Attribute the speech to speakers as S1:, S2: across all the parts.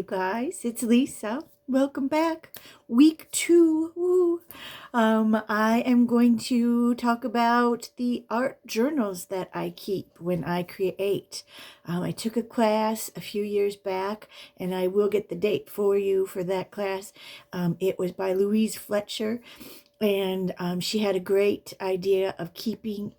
S1: guys. It's Lisa. Welcome back. Week 2. Woo. I am going to talk about the art journals that I keep when I create. I took a class a few years back, and I will get the date for you for that class. It was by Louise Fletcher, and she had a great idea of keeping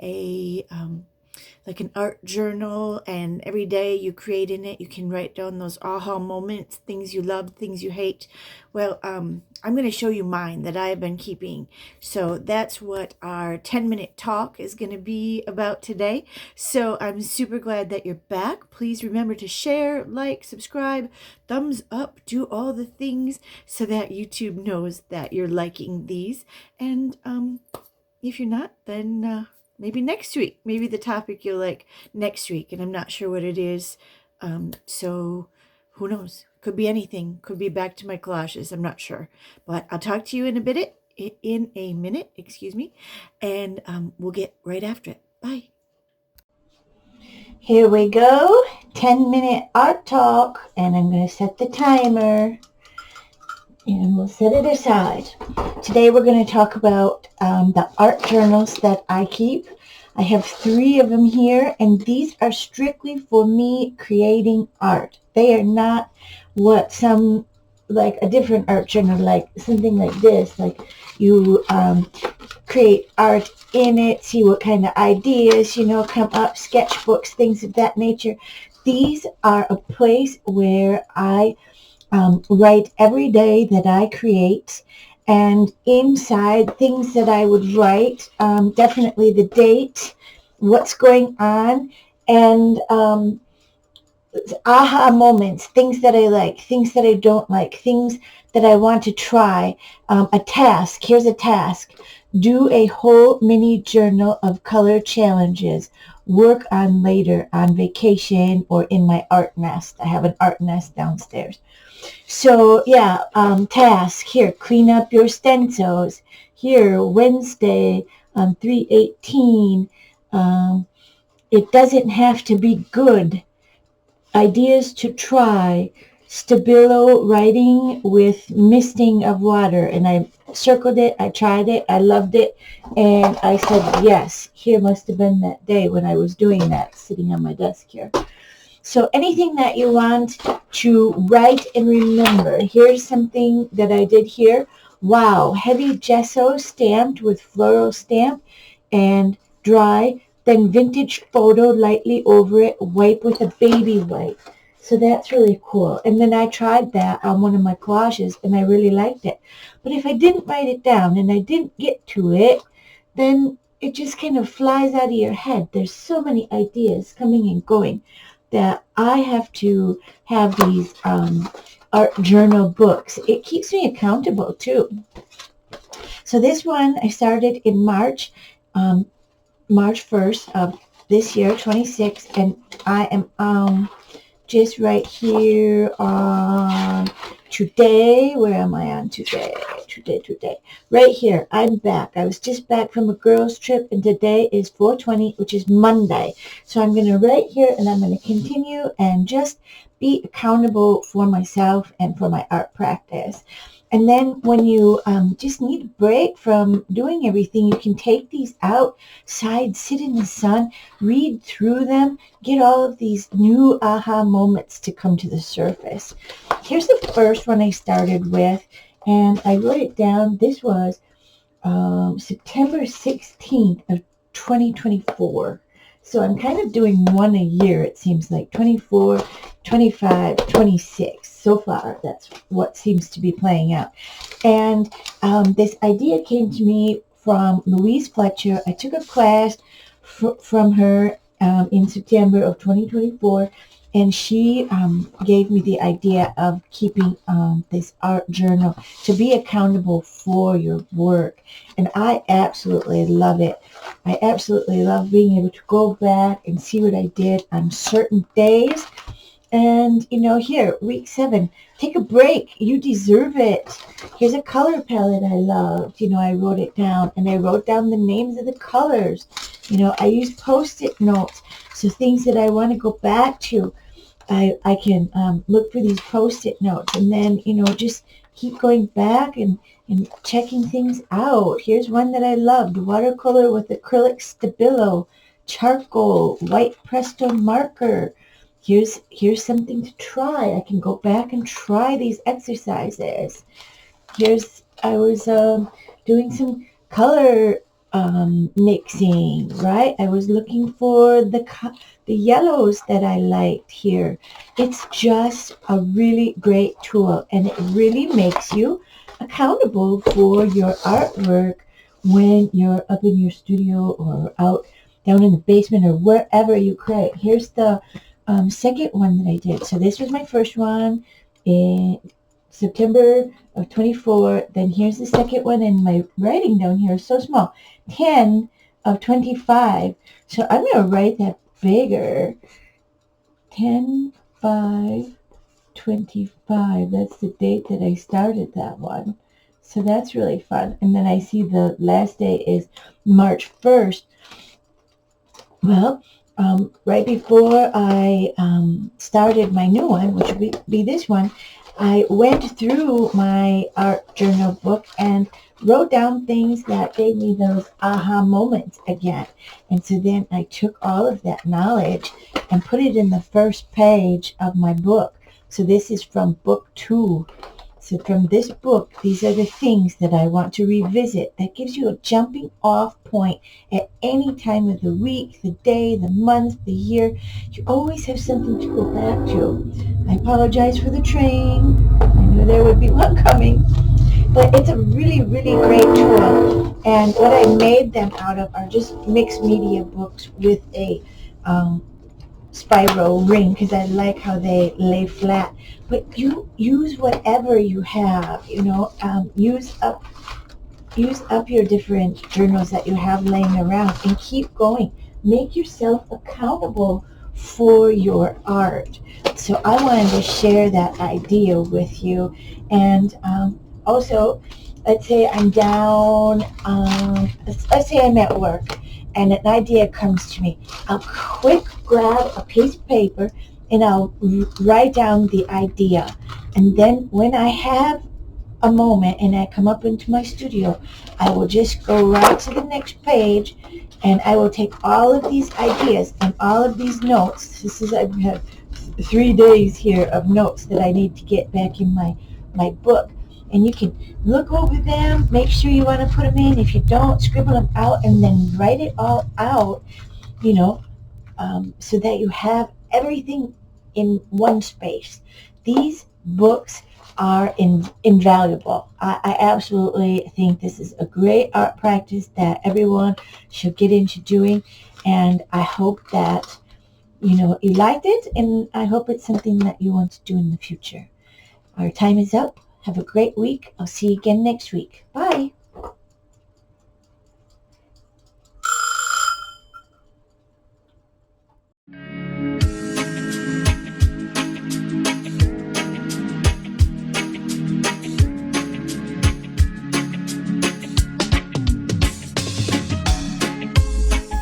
S1: like an art journal, and every day you create in it, you can write down those aha moments, things you love, things you hate. Well, I'm going to show you mine that I've been keeping. So that's what our 10-minute talk is going to be about today. So I'm super glad that you're back. Please remember to share, like, subscribe, thumbs up, do all the things so that YouTube knows that you're liking these. And if you're not, then maybe next week, maybe the topic you'll like next week, and I'm not sure what it is. So who knows? Could be anything. Could be back to my collages. I'm not sure, but I'll talk to you in a minute, excuse me, and we'll get right after it. Bye. Here we go. 10-minute art talk, and I'm going to set the timer. And we'll set it aside. Today we're going to talk about the art journals that I keep. I have 3 of them here, and these are strictly for me creating art. They are not what some, like a different art journal, like something like this, like you create art in it, see what kind of ideas, come up, sketchbooks, things of that nature. These are a place where I write every day that I create, and inside things that I would write, definitely the date, what's going on, and aha moments, things that I like, things that I don't like, things that I want to try, a task. Here's a task. Do a whole mini journal of color challenges. Work on later on vacation or in my art nest. I have an art nest downstairs. So yeah, task here, clean up your stencils. Here, Wednesday, 3/18. It doesn't have to be good. Ideas to try. Stabilo writing with misting of water. And I circled it, I tried it, I loved it, and I said yes. Here must have been that day when I was doing that, sitting on my desk here. So anything that you want to write and remember. Here's something that I did here. Wow, heavy gesso stamped with floral stamp and dry. Then vintage photo lightly over it, wipe with a baby wipe. So that's really cool. And then I tried that on one of my collages, and I really liked it. But if I didn't write it down and I didn't get to it, then it just kind of flies out of your head. There's so many ideas coming and going that I have to have these art journal books. It keeps me accountable too. So this one I started in March 1st of this year, 26, and I am just right here on today. Where am I on today? Today. Right here. I'm back. I was just back from a girls' trip, and today is 4/20, which is Monday. So I'm going to write here, and I'm going to continue and just be accountable for myself and for my art practice. And then when you just need a break from doing everything, you can take these outside, sit in the sun, read through them, get all of these new aha moments to come to the surface. Here's the first one I started with, and I wrote it down. This was September 16th of 2024. So I'm kind of doing one a year, it seems like. 24, 25, 26. So far, that's what seems to be playing out. And this idea came to me from Louise Fletcher. I took a class from her in September of 2024, and she gave me the idea of keeping this art journal to be accountable for your work. And I absolutely love it. I absolutely love being able to go back and see what I did on certain days. And, here, week 7, take a break. You deserve it. Here's a color palette I loved. I wrote it down, and I wrote down the names of the colors. I used Post-it notes, so things that I want to go back to. I can look for these post-it notes and then, just keep going back and checking things out. Here's one that I loved: watercolor with acrylic Stabilo, charcoal, white Presto marker. Here's something to try. I can go back and try these exercises. I was doing some color mixing, right? I was looking for the yellows that I liked here. It's just a really great tool, and it really makes you accountable for your artwork when you're up in your studio or out down in the basement or wherever you create. Here's the second one that I did. So this was my first one in September of 24. Then here's the second one, and my writing down here is so small. 10 of 25. So I'm going to write that bigger. 10, 5, 25. That's the date that I started that one. So that's really fun. And then I see the last day is March 1st. Well, right before I started my new one, which would be this one, I went through my art journal book and wrote down things that gave me those aha moments again. And so then I took all of that knowledge and put it in the first page of my book. So this is from book 2. So from this book, these are the things that I want to revisit. That gives you a jumping off point at any time of the week, the day, the month, the year. You always have something to go back to. I apologize for the train. I knew there would be one coming. But it's a really, really great tool. And what I made them out of are just mixed media books with a spiral ring, because I like how they lay flat. But you use whatever you have, use up your different journals that you have laying around and keep going. Make yourself accountable for your art. So I wanted to share that idea with you. And also, let's say I'm down, let's say I'm at work and an idea comes to me. I'll quick grab a piece of paper and I'll write down the idea. And then when I have a moment and I come up into my studio, I will just go right to the next page and I will take all of these ideas and all of these notes. I have 3 days here of notes that I need to get back in my book. And you can look over them, make sure you want to put them in. If you don't, scribble them out and then write it all out, so that you have everything in one space. These books are invaluable. I absolutely think this is a great art practice that everyone should get into doing. And I hope that, you liked it, and I hope it's something that you want to do in the future. Our time is up. Have a great week. I'll see you again next week. Bye.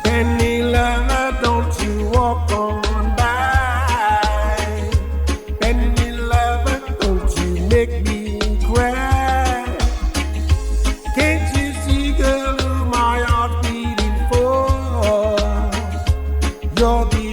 S2: Penny lover, don't you walk on by. Penny lover, don't you make me cry. Can't you see, girl, who my heart beating for? You're the